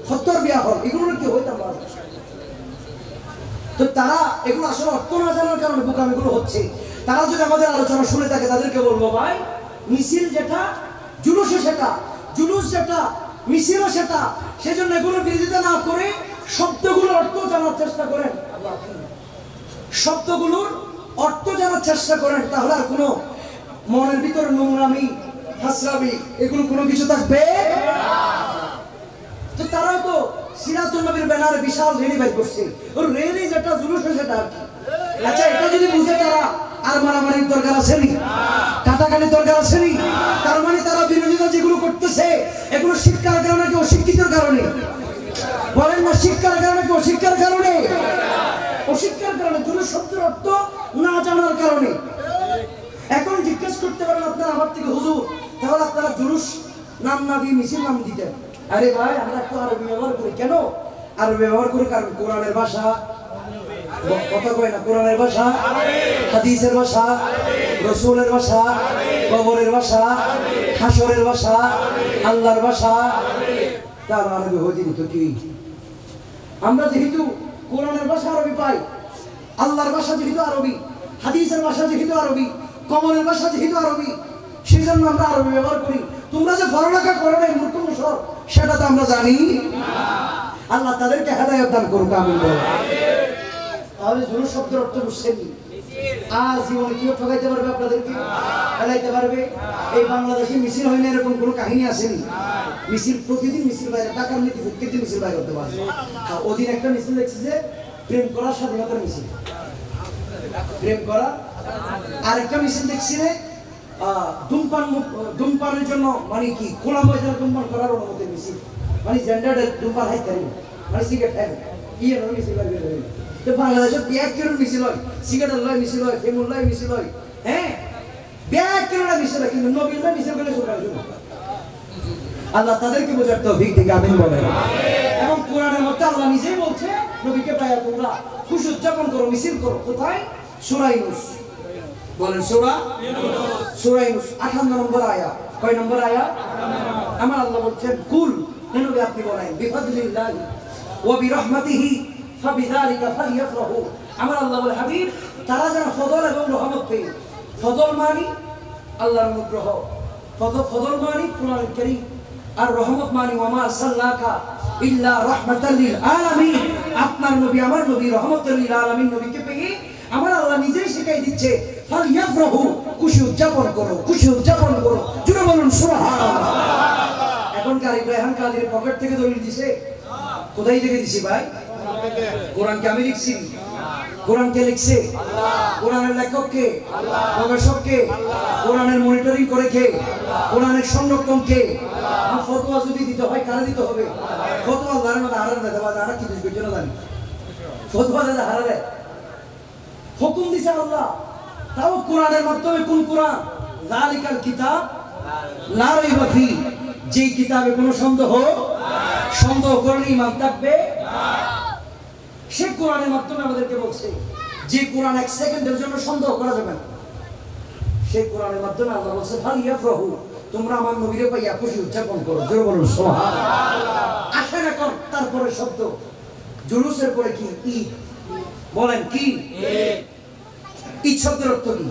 সত্তর বিয়া হল, এগুলো কি হইতাম পারে? তো তারা এগুলো আসলে অর্থ না জানার কারণে বোকামিগুলো হচ্ছে। তারা যদি আমাদের আলোচনা শুনে থাকে তাদেরকে বলবো, ভাই মিছিল যেটা, জুলুসও সেটা, জুলুস যেটা, মিছিলও সেটা। সেজন্য এগুলোর বিরোধিতা না করে শব্দগুলোর অর্থ জানার চেষ্টা করেন, শব্দগুলোর অর্থ জানার চেষ্টা করেন। তাহলে আর কোনো মনের ভিতরে নোংরামি, হাসরামি এগুলো কোনো কিছু থাকবে। তো তারাও তো সিরাতুল নবীর ব্যানারে বিশাল রেলি বের করছে, ওর রেলি যেটা, জুলুস সেটা আর কি। আচ্ছা, এটা যদি বুঝে তারা আর মারামারির দরকার আসেনি, কাটাকাটির দরকার আসেনি। তার মানে তারা বিরোধিতা যেগুলো করতেছে এগুলো শিক্ষার কারণে কি অশিক্ষিতের কারণে? বলেন না, শিক্ষার কারণে কি অশিক্ষার কারণে? অশিক্ষার কারণে, জুলুস শব্দের অর্থ না জানার কারণে। এখন জিজ্ঞেস করতে পারেন আপনারা আমার থেকে, হুজুর তাহলে আপনারা জুলুস নাম না দিয়ে মিছিল নাম দিতেন। আরে ভাই, আমরা একটু আরবি ব্যবহার করি। কেন আরবি ব্যবহার করি? কারণ কোরআনের ভাষা, কথা কয় না, কোরআনের ভাষা, হাদিসের ভাষা, রাসূলের ভাষা, কবরের ভাষা, হাসরের ভাষা, আল্লাহর ভাষা। তার আরবি হইতে তো কি? আমরা যেহেতু কোরআনের ভাষা আরবি পাই, আল্লাহর ভাষা যেহেতু আরবি, হাদিসের ভাষা যেহেতু আরবি, কবরের ভাষা যেহেতু আরবি, সেই জন্য আমরা আরবি ব্যবহার করি। তোমরা যে পড়ালেখা করো না মূর্খ মুসর, সেটা তো আমরা জানি। আল্লাহ তাদেরকে হেদায়েত দান করুক, আমিন বলো। তাহলে জুলুস শব্দের অর্থ বুঝছেন? আর জীবনে কেউ ঠকাইতে পারবে আপনাদেরকে? ফেলাইতে পারবে? এই বাংলাদেশে মিছিল হয় না এরকম কোনো কাহিনী আসেনি। মিছিল প্রতিদিন মিছিল বাইরে, টাকার নীতি প্রত্যেকটি মিছিল বাইরে করতে পারবে। ওদিন একটা মিছিল দেখছি যে প্রেম করার স্বাধীনতার মিছিল, প্রেম করা। আর একটা মিছিল দেখছি যে ধূমপানের জন্য, মানে কি খোলা ময়দানে ধূমপান করার অনুমতি মিছিল, মানে জেন্ডারের ধূমপান হাইতে মানে সিগারেট খাই ইয়ে মিছিল বাইরে। বাংলাদেশের ব্যাগ কেন মিছিল হয়, সিগারেট লয় মিছিল হয়, ফেমুল লয় মিছিল হয়, হ্যাঁ ব্যাগ কেন মিছিল হয়, কিন্তু নবীর লয় মিছিল করে শোনা শুনো। আল্লাহ তাদেরকে বোঝার তৌফিক দিক, আমিন বলেন। এবং কোরআনের মধ্যে আল্লাহ নিজেই বলছে, নবীকে পাইয়া তোমরা খুশি উদযাপন করো, মিছিল করো। কোথায়? সূরা ইউনূস। বলেন সূরা ইউনূস 58 নম্বর আয়াত। কয় নম্বর আয়াত? আমার আল্লাহ বলছেন, কুল, নবী আপনি বলেন, বিফাদলিল্লাহি ওয়া বিরহমাতিহি ফাবিযালিকা ফালইফরাহু। আমার আল্লাহ বলে, হাবিব তারা যেন ফজল এবং রহমত পেয়ে, ফজল মানে আল্লাহর অনুগ্রহ, ফজল মানে কুরআনুল কারীম, আর রহমত মানে ওয়ামা আরসালনাকা ইল্লা রাহমাতাল লিল আলামিন। আপনার নবী, আমার নবী রাহমাতুল লিল আলামিন নবীকে পেয়ে আমার আল্লাহ নিজেই শিখাই দিচ্ছে, ফালইফরাহু, খুশি উদযাপন করো, খুশি উদযাপন করো। জোরে বলুন সুবহানাল্লাহ। এখন কারি ইব্রাহিম কাদের পকেট থেকে দলিল দিছে? কোথায় থেকে দিছি ভাই? কোরআনকে আমি লিখছি? কোরআন কে লিখছে? কোরআনের লেখক কে? গবেষক কে? কোরআনের মনিটরিং করে কে? কোরআনের সংরক্ষণ কে? ফতোয়া যদি দিতে হয় কারে দিতে হবে? ফতোয়া আল্লাহর মধ্যে হারার দেয়, আর কি বুঝবে জন্য জানি। ফতোয়া দাদা হারারে হুকুম দিছে আল্লাহ, তাও কোরআনের মাধ্যমে। কোন কোরআন? যালিকাল কিতাব লা রাইবা ফি, যে কিতাবে কোনো সন্দেহ করলে ঈমান থাকবে না। সে কোরআনের মাধ্যমে আমাদেরকে বলছে যে কোরআন এক সেকেন্ডের জন্য সন্দেহ করা যাবে না। সেই কোরআনের মাধ্যমে আল্লাহ বলছে, ফালইফরাহু, তোমরা আমার নবীরে পাইয়া খুশি উদযাপন করো। জোরে বলুন সুবহানাল্লাহ। আসেন এখন তারপরে শব্দ, জুলুসের পরে কি? ঈদ। বলেন কি? ঈদ শব্দের অর্থ কি?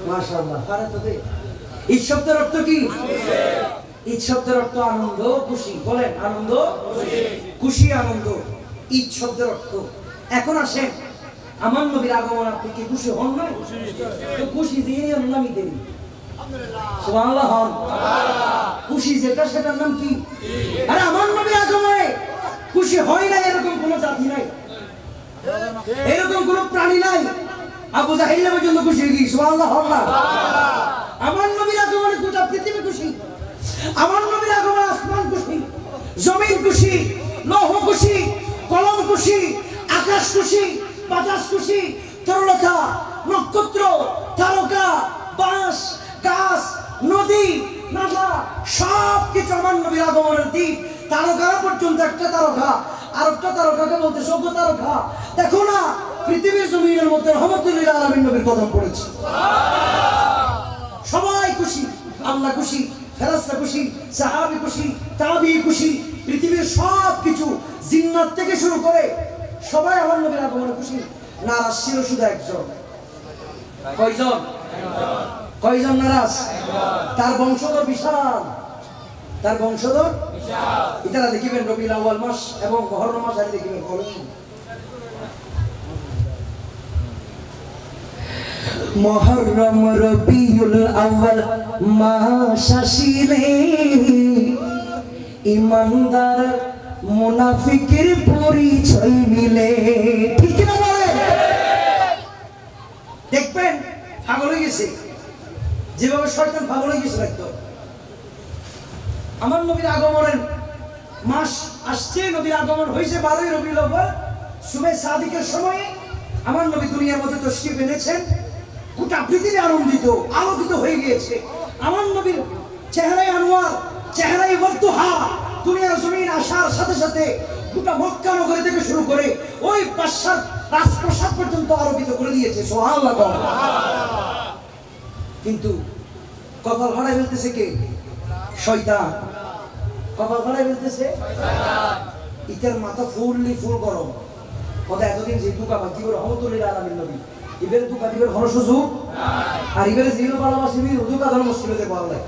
মাশাআল্লাহ, পারে তো দে। ঈদ শব্দের অর্থ কি? ঈদ শব্দের অর্থ আনন্দ, খুশি। বলেন আনন্দ, খুশি, আনন্দ, ঈদ শব্দের অর্থ। এখন আসেন, আমার নবীর আগমন আপনি কি খুশি হন না? তো খুশি দিয়ে নামই দেন সুবহানাল্লাহ। হন খুশি যেটা, সেটার নাম কি? আরে আমার নবীর আগমনে খুশি হয় না এরকম কোন জাতি নাই, এরকম কোন প্রাণী নাই। আবু জাহেল পর্যন্ত খুশি হয়ে গিয়ে সুবহানাল্লাহ। হন না? আমার নবীর আগমনে গোটা পৃথিবী খুশি। আমার নবীর আগমনে আসমান খুশি, জমিন খুশি, লৌহ খুশি, কলম খুশি, আকাশ খুশি, বাতাস খুশি, তরলতা, নক্ষত্র, তারকা, বাঁশ, গাছ, নদী, নালা, সব কিছু আমার নবীর আগমনের দিক। তারকা পর্যন্ত একটা তারকা আরেকটা তারকাকে বলতে সভ্য তারকা। দেখো না, পৃথিবীর জমিনের মধ্যে রহমতুল লিল আলামিন নবীর কদম পড়েছে। সবাই খুশি, আল্লাহ খুশি, ফেরেশতা খুশি, সাহাবী খুশি, তাবী খুশি, পৃথিবীর সব কিছু জিন্নাত থেকে শুরু করে সবাই আমার নবীর আগমনে খুশি। নারাজ ছিল শুধু একজন। কয়জন? কয়জন নারাজ? তার বংশধর বিশাল, তার বংশধর বিশাল। এটা দেখিবেন রবিউল আউয়াল মাস এবং মুহররম মাস আর দেখিবেন মুহররম রবিউল আউয়াল মাস আসিলে ইমানদার মুনাফিকের পরিচয় মিলে। ঠিক না বলে? দেখবেন পাগল হয়ে গেছে, যেভাবে শয়তান পাগল হয়ে গেছে একদম। আমার নবীর আগমনের মাস আসছে, নবীর আগমন হয়েছে 12ই রবিউল আউয়াল সুবে সাদিকের সময়ে। আমার নবী দুনিয়ার মধ্যে তশরিফ এনেছেন, গোটা পৃথিবী আনন্দিত আলোকিত হয়ে গিয়েছে। আমার নবীর চেহারায় আনোয়ার, চেহারায় ওয়াদুহা দুনিয়ার জমিন আসার সাথে সাথে গোটা মক্কা নগরী থেকে শুরু করে ওই বাদশার রাজপ্রাসাদ পর্যন্ত আলোকিত করে দিয়েছে। সুবহানাল্লাহ। কিন্তু কপাল ভাড়ায় ফেলতেছে কে? শয়তান। কপাল ভাড়ায় ফেলতেছে শয়তান। ইতার মাথা ফুললি ফুল গরম। কথা এতদিন যে দুকা বাকি করে রহমতুল্লাহ আলামিন নবী ইবেরে দুকা দিবের কোনো সুযোগ নাই। আর ইবেরে জিরো ভালোবাসি বি দুকা ধর্ম মুশকিলতে ভালো লাগে।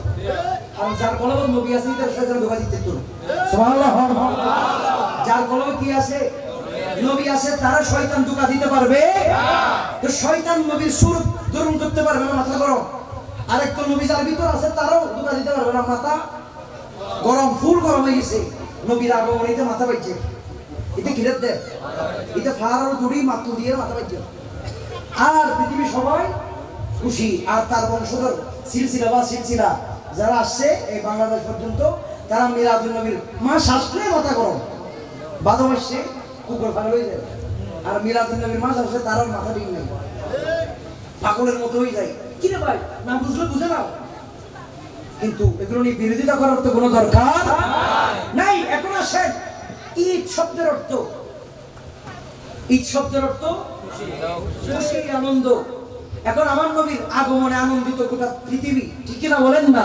আর যার কলবে নবী আছে তার শয়তান দুকা দিতে তো সুবহানাল্লাহ। যার কলবে কি আছে? নবী আছে, তারা শয়তান দুকা দিতে পারবে না। তো শয়তান নবীর সুর দূরণ করতে পারবে না, মাথা গরম। আরেকটা নবী যার ভিতর আছে তারও দুকা দিতে পারবে না, মাথা গরম, ফুল গরম হয়ে গেছে। নবীর আগমনীতে মাথা বাইছে। এটা কি রে? এটা ফারার দুড়ি মাথা দিয়ে মাথা বাইছে। আর পৃথিবী সবাই খুশি। আর তার বংশধর সিলসিলা যারা আসছে এই বাংলাদেশ পর্যন্ত, তারা মিলাদুন নবীর মাস আসলে মাথা গরম। বাদো মাসে কুকুর পাগল হয়ে যায়। আর মিলাদুন নবীর মাস আসলে তার মাথা ঠিক নেই, পাগলের মতো হয়ে যায়। কি রে ভাই, না বুঝলে বুঝে নাও। কিন্তু এগুলো নিয়ে বিরোধিতা করার তো কোনো দরকার নাই। এখন আসেন ঈদ শব্দের অর্থ। ঈদ শব্দের অর্থ খুশি, আনন্দ। এখন আমার নবীর আগমনে আনন্দিত গোটা পৃথিবী। ঠিক না বলেন না?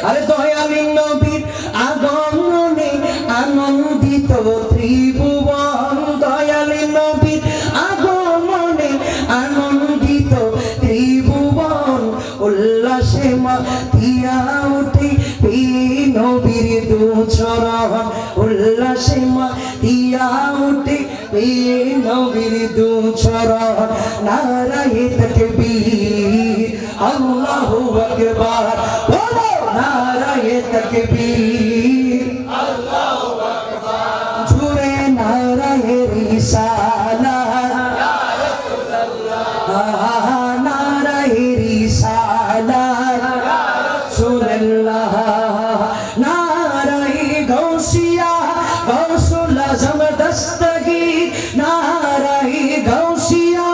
আরে দয়ালীন নবীর আগমনে আনন্দিত ত্রিভুবন। দয়ালীন নবীর আগমনে আনন্দিত ত্রিভুবন। উল্লাসে মাতিয়া উঠে নবীর দুচরণ। উল্লাসে মাতিয়া উঠে নবীর দুচরণ। নারায়ে তাকবীর, আল্লাহু আকবার। বলো নারায়ে তাকবীর, আল্লাহু আকবার। জুড়ে নারায়ে রিসালাত, ইয়া রাসূলুল্লাহ। নারায়ে রিসালাত, ইয়া রাসূলুল্লাহ। নারায়ে গাউসিয়া, গাউসুল আজম দস্তগীর। নারায়ে গাউসিয়া,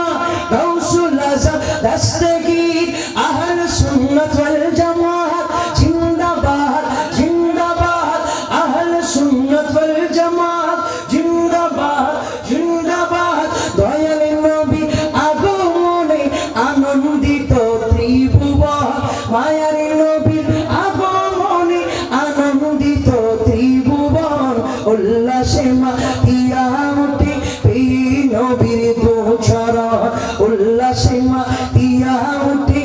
গাউসুল আজম দস্তগীর। আহলে সুন্নাত ওয়াল জামাত জিন্দাবাদ, জিন্দাবাদ। আহলে সুন্নাত ওয়াল জামাত জিন্দাবাদ, জিন্দাবাদ। দয়ালীন নবী আগমনে আনন্দিত ত্রিভুবন। মায়ার নবীর আগমনে আনন্দিত ত্রিভুবন। উল্লাসে মাতিয়া উঠে নবীর দুচরণ। উল্লাসে মাতিয়া উঠে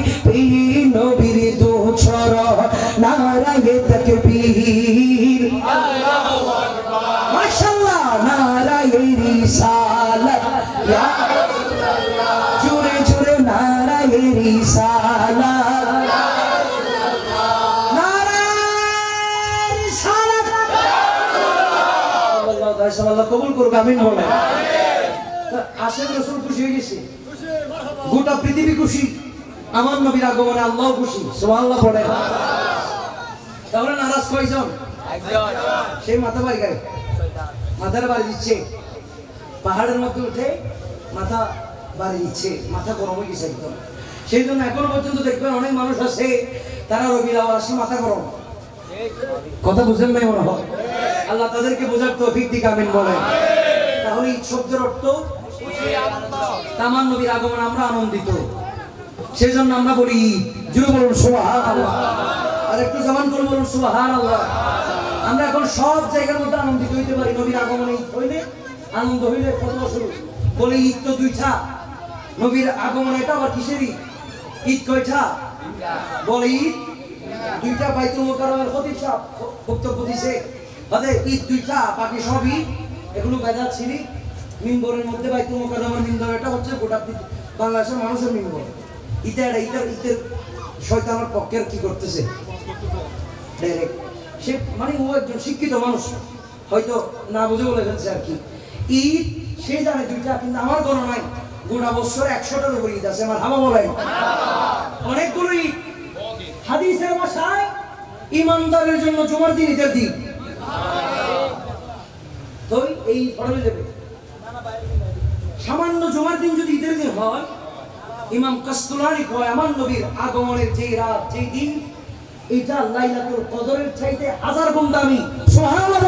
নবীর দুচরণ। নারায়ে তাকবীর, আল্লাহু আকবার। মাশাআল্লাহ। নারায়ে রিসালাত, ইয়া রাসূলুল্লাহ। জোরে জোরে নারায়ে রিসালাত, ইয়া রাসূলুল্লাহ। নারায়ে রিসালাত, ইয়া রাসূলুল্লাহ। আল্লাহ কবুল করুক, আমিন বলেন। আশেক রাসূল খুশি হয়ে গেছে, গোটা পৃথিবী খুশি। আমার নবীর আগমনে আল্লাহ খুশি। সুবহানাল্লাহ পড়ে। তাহলে নারাজ কয়জন? একজন। সেই মাথা বাড়ি গায়, মাথার বাড়ি দিচ্ছে। পাহাড়ের মধ্যে উঠে মাথা বাড়ি দিচ্ছে, মাথা গরম হয়ে গেছে একদম। সেই জন্য এখনো পর্যন্ত দেখবেন অনেক মানুষ আছে তারা রবিউল আউয়াল আসলে মাথা গরম। কথা বুঝেন নাই মনে হয়? আল্লাহ তাদেরকে বোঝার তৌফিক দিক, আমিন বলেন। তাহলে ঈদ শব্দের অর্থ খুশি, আনন্দ। আমার নবীর আগমনে আমরা আনন্দিত, সেই জন্য আমরা বলি ঈদ। জুড়ে বলুন সুবহানাল্লাহ। আর একটু জবান করে বলুন সুবহানাল্লাহ। আমরা এখন সব জায়গার মধ্যে আনন্দিত হইতে পারি নবীর আগমনে। ঈদ হইলে আনন্দ হইলে কত শুরু বলে ঈদ তো দুইটা, নবীর আগমনে এটা আবার কিসেরই ঈদ কয়টা বলে ঈদ দুইটা। বাইতুল মুকাররমের খতিব সাহেব বক্তব্য দিছে বাদে ঈদ দুইটা, বাকি সব ঈদ এগুলো বেদাত ছিলি। মিম্বরের মধ্যে বাইতুল মুকাররমের মিম্বর এটা হচ্ছে গোটা বাংলাদেশের মানুষের মিম্বর। ঈদের শয়তানের পক্ষের কি করতেছে ডাইরেক্ট সে, মানে ও একজন শিক্ষিত মানুষ হয়তো না বুঝে বলে ফেলছে আর কি। ঈদ সে জানে দুইটা, কিন্তু আমার গণনায় গোটা বছর 100টার উপর ঈদ আছে। আমার হাবা বলাই অনেকগুলো ঈদ। হাদিসের ভাষায় ইমানদারের জন্য জুমার দিন ঈদের দিন। তো এই পড়ে যাবে সামান্য জুমার দিন যদি ঈদের দিন হয়, ইমাম কাসতুলানি কয় আমার নবীর আগমনের যেই রাত যেই দিন, এটা লাইলাতুল কদরের চাইতে 1000 গুণ দামি। সুবহানাল্লাহ।